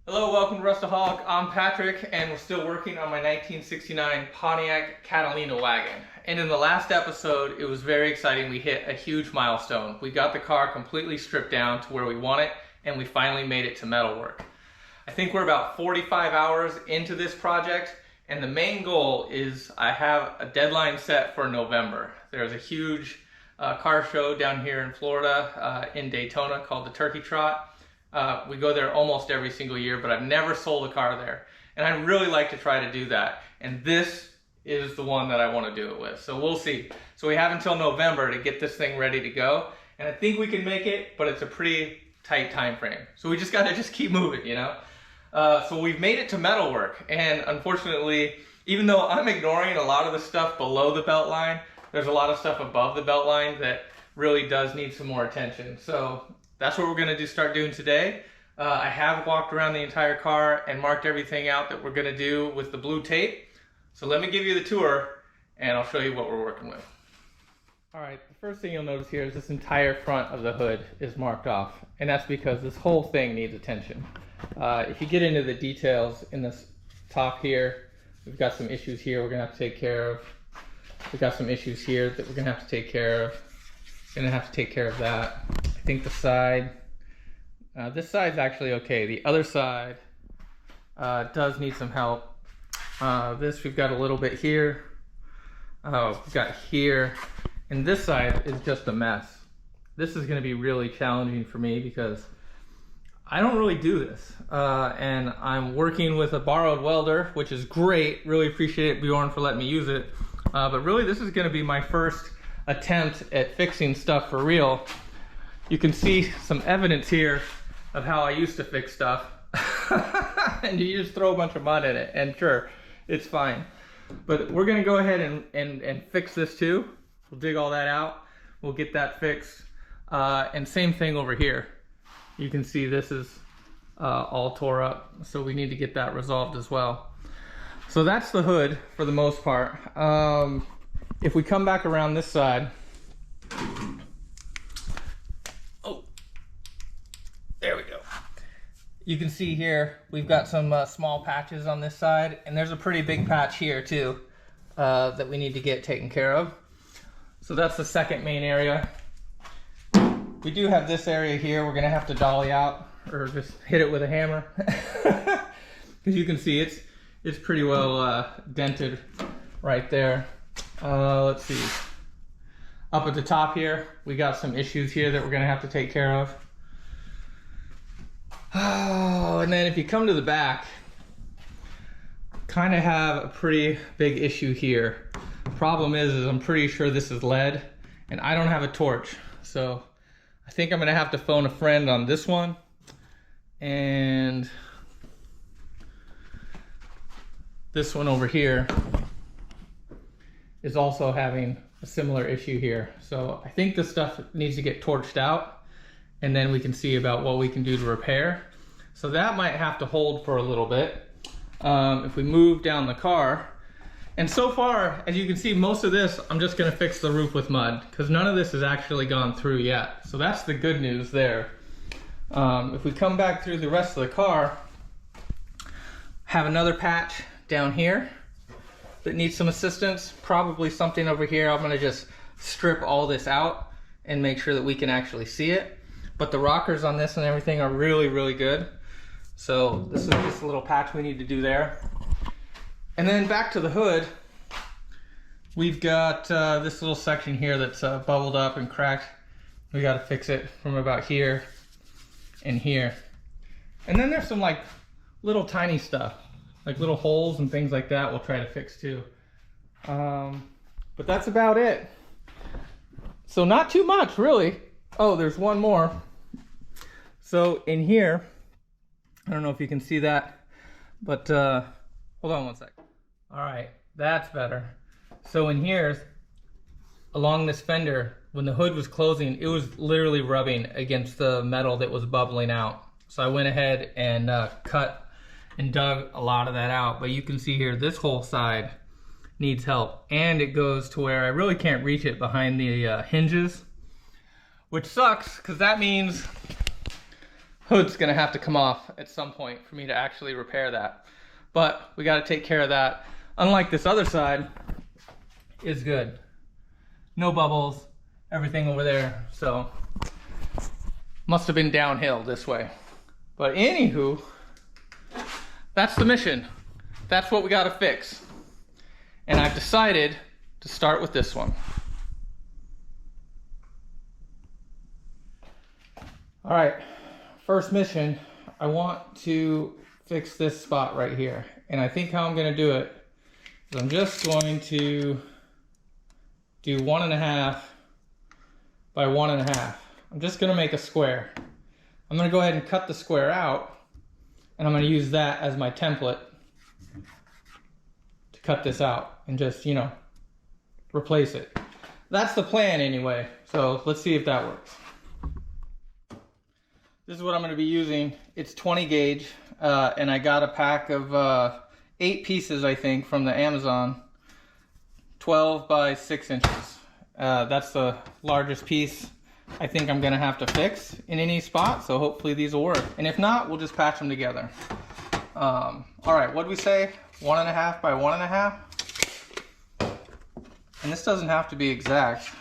Hello, welcome to Rustaholic. I'm Patrick, and we're still working on my 1969 Pontiac Catalina Wagon. And in the last episode, it was very exciting. We hit a huge milestone. We got the car completely stripped down to where we want it, and we finally made it to metalwork. I think we're about 45 hours into this project, and the main goal is I have a deadline set for November. There's a huge car show down here in Florida, in Daytona, called the Turkey Trot. We go there almost every single year, but I've never sold a car there. And I'd really like to try to do that. And this is the one that I want to do it with. So we'll see. So we have until November to get this thing ready to go. And I think we can make it, but it's a pretty tight time frame. So we just got to keep moving, you know? So we've made it to metalwork. And unfortunately, even though I'm ignoring a lot of the stuff below the belt line, there's a lot of stuff above the belt line that really does need some more attention. So that's what we're going to start doing today. I have walked around the entire car and marked everything out that we're going to do with the blue tape. So let me give you the tour and I'll show you what we're working with. All right, the first thing you'll notice here is this entire front of the hood is marked off. And that's because this whole thing needs attention. If you get into the details in this top here, we've got some issues here we're going to have to take care of. We've got some issues here that we're going to have to take care of. Gonna have to take care of that. I think the side, this side's actually okay. The other side does need some help. This we've got a little bit here. We've got here, and this side is just a mess. This is gonna be really challenging for me because I don't really do this, and I'm working with a borrowed welder, which is great. Really appreciate it, Bjorn, for letting me use it. But really, this is gonna be my first attempt at fixing stuff for real. You can see some evidence here of how I used to fix stuff. And you just throw a bunch of mud in it and sure, it's fine. But we're gonna go ahead and fix this too. We'll dig all that out. We'll get that fixed. And same thing over here. You can see this is all tore up. So we need to get that resolved as well. So that's the hood for the most part. If we come back around this side, oh, there we go. You can see here, we've got some small patches on this side, and there's a pretty big patch here too, that we need to get taken care of. So that's the second main area. We do have this area here we're gonna have to dolly out, or just hit it with a hammer. Because you can see it's pretty well dented right there. Let's see. Up at the top here, we got some issues here that we're gonna have to take care of. Oh, and then if you come to the back, kind of have a pretty big issue here. Problem is I'm pretty sure this is lead, and I don't have a torch. So I think I'm gonna have to phone a friend on this one. And this one over here is also having a similar issue here. So I think this stuff needs to get torched out, and then we can see about what we can do to repair. So that might have to hold for a little bit. If we move down the car, and so far, as you can see, most of this, I'm just gonna fix the roof with mud, because none of this has actually gone through yet. So that's the good news there. If we come back through the rest of the car, have another patch down here that needs some assistance, probably something over here. I'm gonna just strip all this out and make sure that we can actually see it. But the rockers on this and everything are really, really good. So this is just a little patch we need to do there. And then back to the hood, we've got this little section here that's bubbled up and cracked. We gotta fix it from about here and here. And then there's some like little tiny stuff, like little holes and things like that we'll try to fix too. But that's about it. So not too much really. Oh, there's one more. So in here, I don't know if you can see that, but hold on one sec. All right, that's better. So in here, along this fender, when the hood was closing, it was literally rubbing against the metal that was bubbling out. So I went ahead and cut and dug a lot of that out. But you can see here, this whole side needs help. And it goes to where I really can't reach it behind the hinges, which sucks, because that means hood's gonna have to come off at some point for me to actually repair that. But we gotta take care of that. Unlike this other side, is good. No bubbles, everything over there. So, must have been downhill this way. But anywho, that's the mission. That's what we gotta fix. And I've decided to start with this one. All right, first mission, I want to fix this spot right here. And I think how I'm gonna do it is I'm just going to do 1.5 by 1.5. I'm just gonna make a square. I'm gonna go ahead and cut the square out, and I'm gonna use that as my template to cut this out and just, you know, replace it. That's the plan anyway, so let's see if that works. This is what I'm going to be using. It's 20 gauge, and I got a pack of 8 pieces, I think, from the Amazon. 12 by 6 inches. That's the largest piece I think I'm going to have to fix in any spot, so hopefully these will work. And if not, we'll just patch them together. All right, what did we say? 1.5 by 1.5? And this doesn't have to be exact,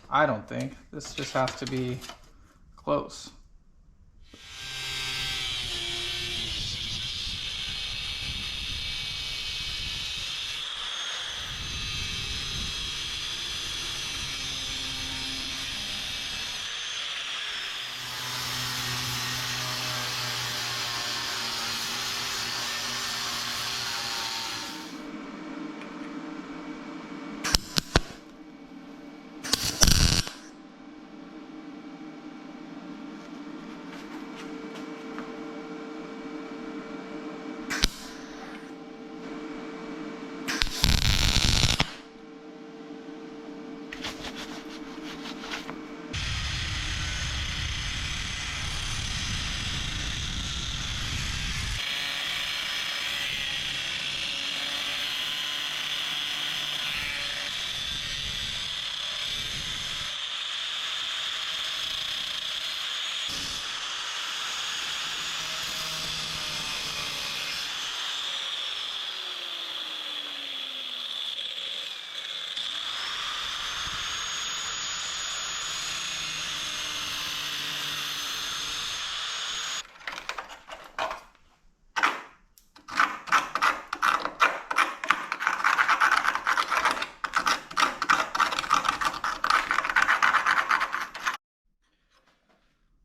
I don't think. This just has to be close.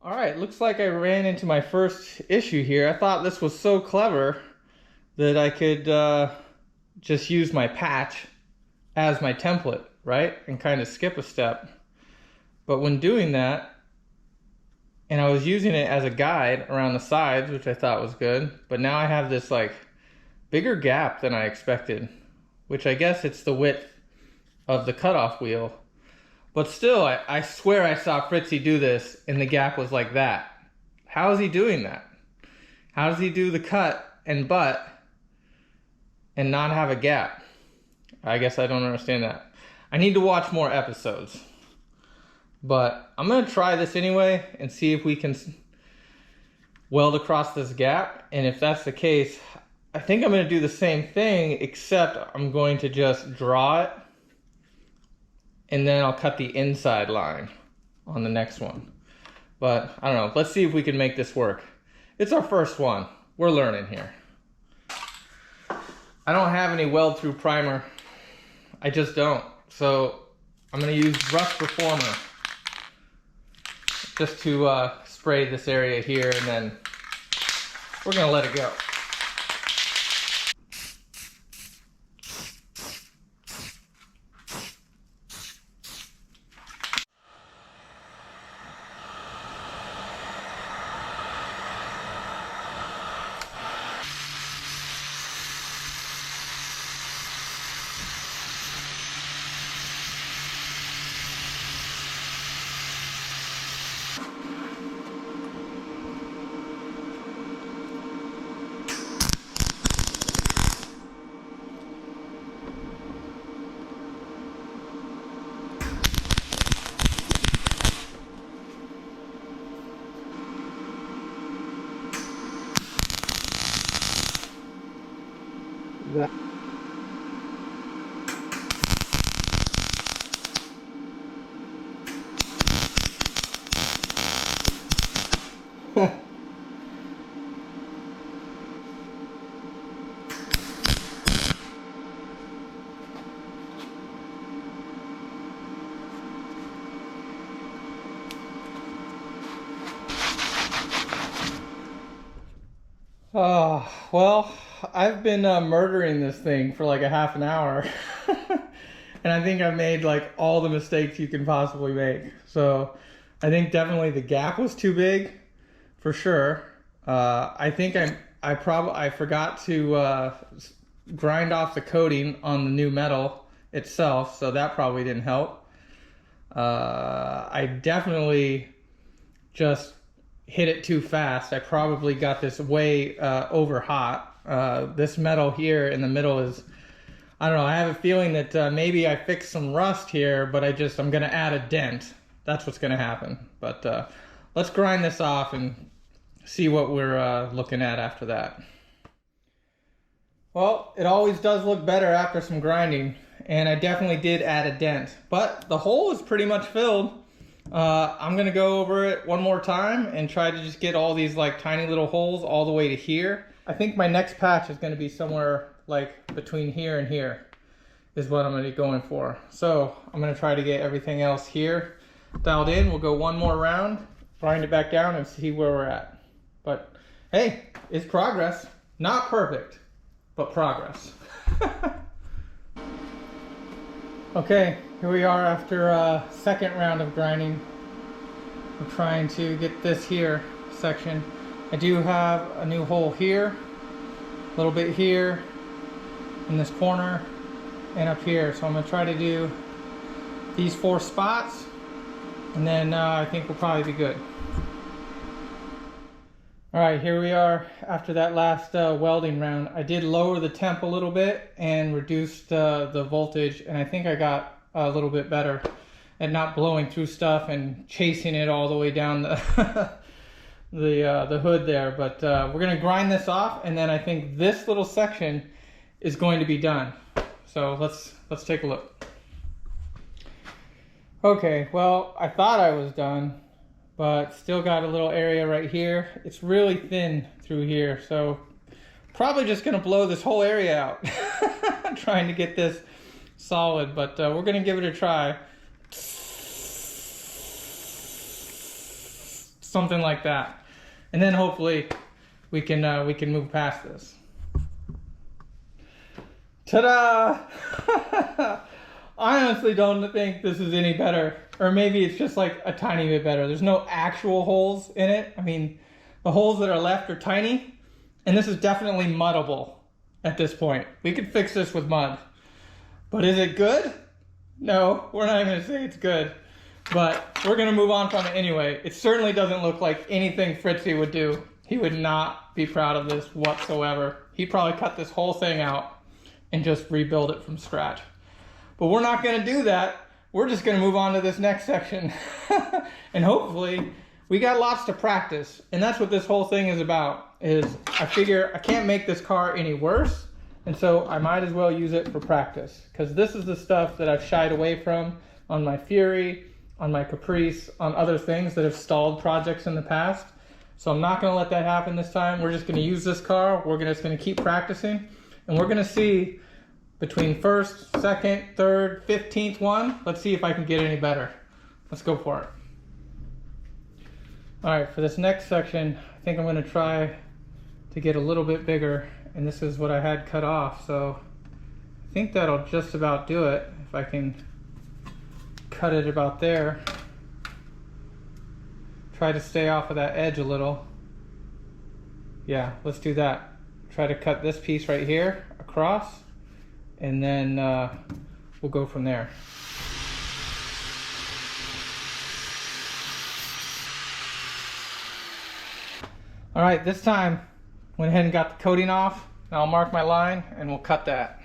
Alright, looks like I ran into my first issue here. I thought this was so clever that I could just use my patch as my template, right? And kind of skip a step. But when doing that, and I was using it as a guide around the sides, which I thought was good, but now I have this like bigger gap than I expected, which I guess it's the width of the cutoff wheel. But still, I swear I saw Fritzy do this and the gap was like that. How is he doing that? How does he do the cut and butt and not have a gap? I guess I don't understand that. I need to watch more episodes. But I'm going to try this anyway and see if we can weld across this gap. And if that's the case, I think I'm going to do the same thing, except I'm going to just draw it. And then I'll cut the inside line on the next one. But I don't know. Let's see if we can make this work. It's our first one. We're learning here. I don't have any weld through primer. I just don't. So I'm going to use Rust Reformer just to spray this area here, and then we're going to let it go. That. Oh, well, I've been murdering this thing for like a half an hour. And I think I've made like all the mistakes you can possibly make. So I think definitely the gap was too big, for sure. I think I forgot to grind off the coating on the new metal itself, so that probably didn't help. I definitely just hit it too fast. I probably got this way over hot. This metal here in the middle is, I don't know, I have a feeling that maybe I fixed some rust here, but I'm gonna add a dent. That's what's gonna happen. But let's grind this off and see what we're looking at after that. Well, it always does look better after some grinding, and I definitely did add a dent, but the hole is pretty much filled. I'm gonna go over it one more time and try to just get all these like tiny little holes all the way to here. I think my next patch is gonna be somewhere like between here and here is what I'm gonna be going for. So I'm gonna try to get everything else here dialed in. We'll go one more round, grind it back down and see where we're at. But hey, it's progress. Not perfect, but progress. Okay, here we are after a second round of grinding. We're trying to get this here section. I do have a new hole here, a little bit here, in this corner, and up here. So I'm gonna try to do these 4 spots, and then I think we'll probably be good. All right, here we are after that last welding round. I did lower the temp a little bit and reduced the voltage, and I think I got a little bit better at not blowing through stuff and chasing it all the way down the the hood there. But we're gonna grind this off, and then I think this little section is going to be done. So let's take a look. Okay, well, I thought I was done, but still got a little area right here. It's really thin through here, so probably just gonna blow this whole area out trying to get this solid, but we're gonna give it a try. Something like that, and then hopefully we can move past this. Ta-da! I honestly don't think this is any better, or maybe it's just like a tiny bit better. There's no actual holes in it. I mean, the holes that are left are tiny, and this is definitely muddable at this point. We could fix this with mud, but is it good? No, we're not even gonna say it's good, but we're gonna move on from it anyway. It certainly doesn't look like anything Fritzy would do. He would not be proud of this whatsoever. He'd probably cut this whole thing out and just rebuild it from scratch. But we're not gonna do that. We're just gonna move on to this next section. And hopefully we got lots to practice. And that's what this whole thing is about, is I figure I can't make this car any worse. And so I might as well use it for practice, because this is the stuff that I've shied away from on my Fury, on my Caprice, on other things that have stalled projects in the past. So I'm not gonna let that happen this time. We're just gonna use this car. We're just gonna keep practicing, and we're gonna see between first, second, third, 15th one. Let's see if I can get any better. Let's go for it. All right, for this next section, I think I'm gonna try to get a little bit bigger, and this is what I had cut off. So I think that'll just about do it. If I can cut it about there. Try to stay off of that edge a little. Yeah, let's do that. Try to cut this piece right here across, and then we'll go from there. All right, this time went ahead and got the coating off. Now I'll mark my line and we'll cut that.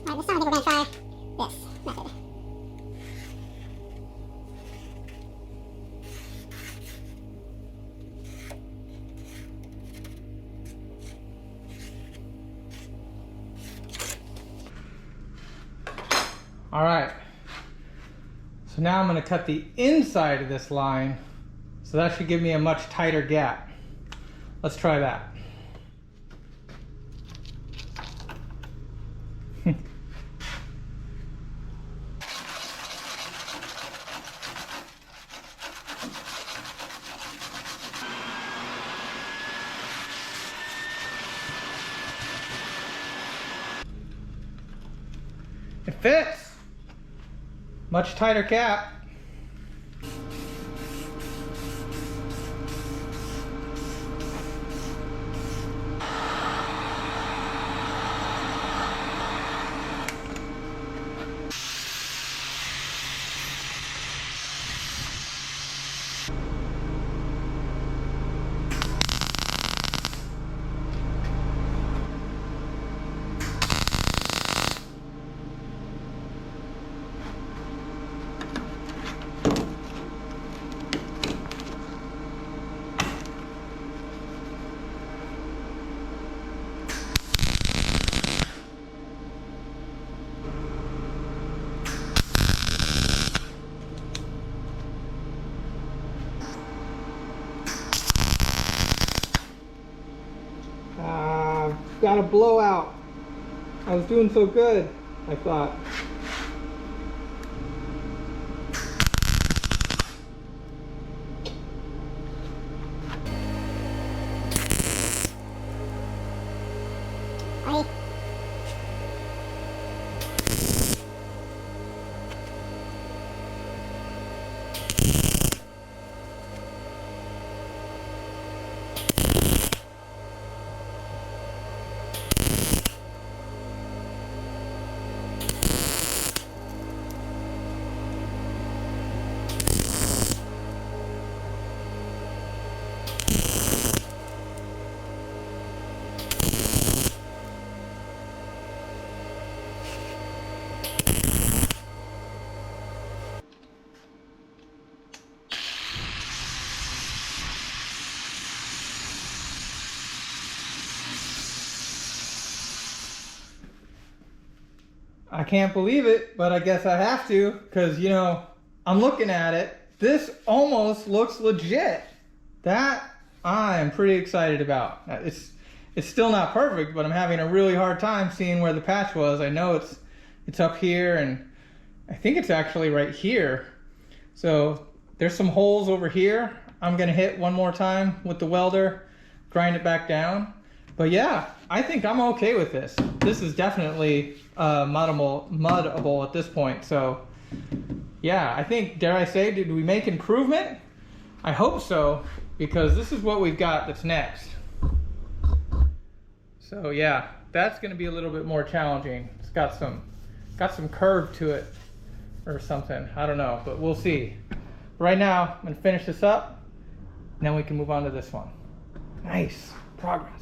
All right, this time I think we're going to try this method. All right. So now I'm going to cut the inside of this line. So that should give me a much tighter gap. Let's try that. It fits. Much tighter cap. Got a blowout. I was doing so good, I thought. I can't believe it, but I guess I have to, because, you know, I'm looking at it. This almost looks legit. That I'm pretty excited about. It's still not perfect, but I'm having a really hard time seeing where the patch was. I know it's up here, and I think it's actually right here. So there's some holes over here. I'm gonna hit one more time with the welder, grind it back down. But yeah, I think I'm okay with this. This is definitely muddable at this point. So yeah, I think, dare I say, did we make improvement? I hope so, because this is what we've got that's next. So yeah, that's gonna be a little bit more challenging. It's got some curve to it or something. I don't know, but we'll see. Right now, I'm gonna finish this up, and then we can move on to this one. Nice progress.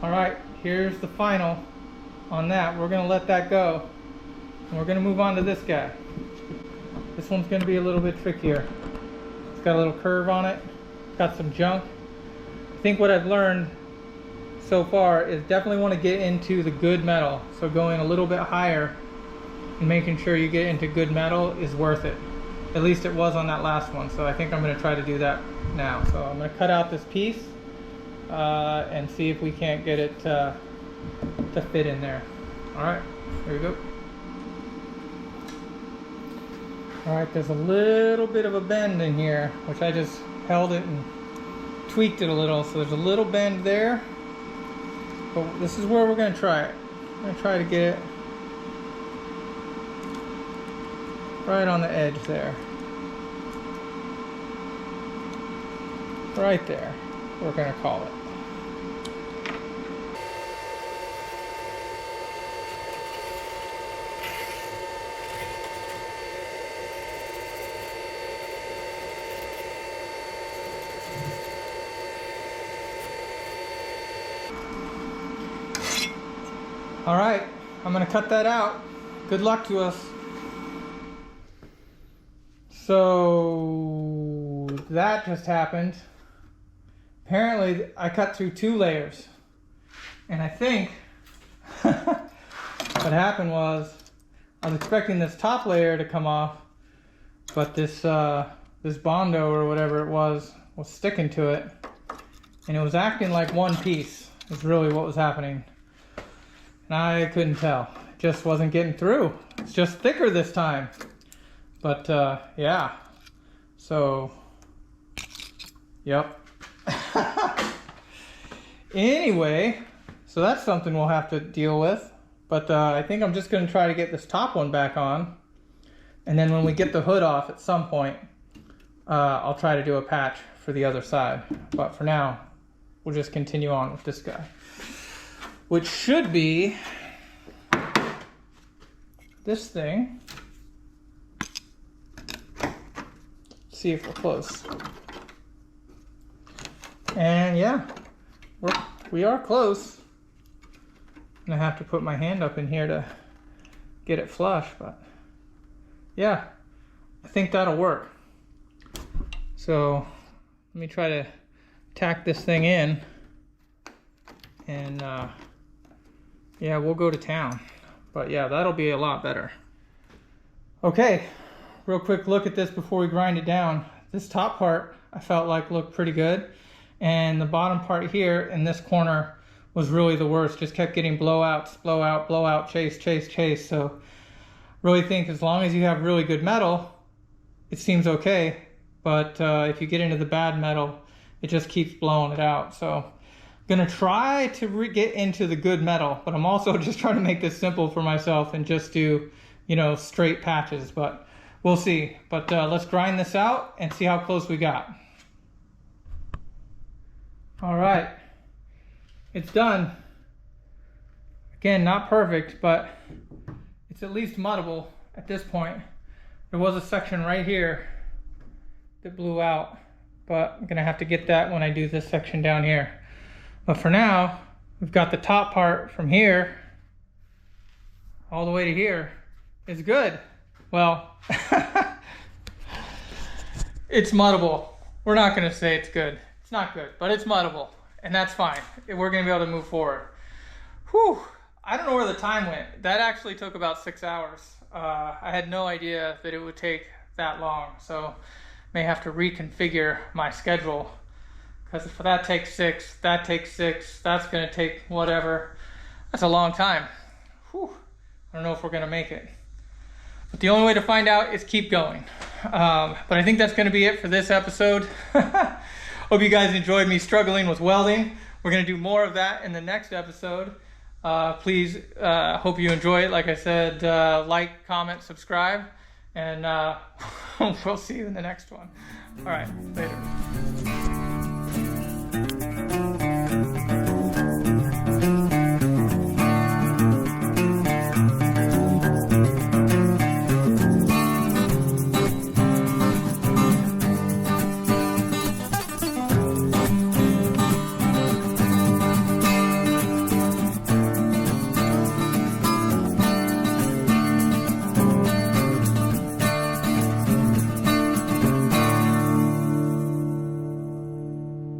All right, here's the final on that. We're gonna let that go, and we're gonna move on to this guy. This one's gonna be a little bit trickier. It's got a little curve on it, got some junk. I think what I've learned so far is definitely want to get into the good metal. So going a little bit higher and making sure you get into good metal is worth it. At least it was on that last one. So I think I'm gonna try to do that now. So I'm gonna cut out this piece and see if we can't get it to fit in there. All right, here we go. All right, there's a little bit of a bend in here, which I just held it and tweaked it a little. So there's a little bend there, but this is where we're gonna try it. I'm gonna try to get it right on the edge there. Right there, we're gonna call it. All right, I'm gonna cut that out. Good luck to us. So that just happened. Apparently I cut through 2 layers. And I think what happened was I was expecting this top layer to come off, but this Bondo or whatever it was sticking to it, and it was acting like one piece is really what was happening. And I couldn't tell. It just wasn't getting through. It's just thicker this time. But yeah. So, yep. Anyway, so that's something we'll have to deal with. But I think I'm just going to try to get this top one back on. And then when we get the hood off at some point, I'll try to do a patch for the other side. But for now, we'll just continue on with this guy, which should be this thing. Let's see if we're close. And yeah, we are close. I'm gonna have to put my hand up in here to get it flush, but yeah, I think that'll work. So let me try to tack this thing in, and yeah, we'll go to town. But yeah, that'll be a lot better. Okay, real quick look at this before we grind it down. This top part I felt like looked pretty good, and the bottom part here in this corner was really the worst. Just kept getting blowouts, blowout, blowout, chase, chase, chase. So really think as long as you have really good metal, it seems okay. But if you get into the bad metal, it just keeps blowing it out. So I'm gonna try to get into the good metal, but I'm also just trying to make this simple for myself and just do, you know, straight patches, but we'll see. But let's grind this out and see how close we got. All right, it's done. Again, not perfect, but it's at least muddable at this point. There was a section right here that blew out, but I'm gonna have to get that when I do this section down here. But for now, we've got the top part from here all the way to here is good. Well, it's muddable. We're not gonna say it's good. It's not good, but it's muddable, and that's fine. We're gonna be able to move forward. Whew, I don't know where the time went. That actually took about 6 hours. I had no idea that it would take that long, so may have to reconfigure my schedule, because if that takes 6, that takes 6, that's gonna take whatever. That's a long time. Whew. I don't know if we're gonna make it. But the only way to find out is keep going. But I think that's gonna be it for this episode. Hope you guys enjoyed me struggling with welding. We're gonna do more of that in the next episode. Please, hope you enjoy it. Like I said, like, comment, subscribe, and we'll see you in the next one. All right, later.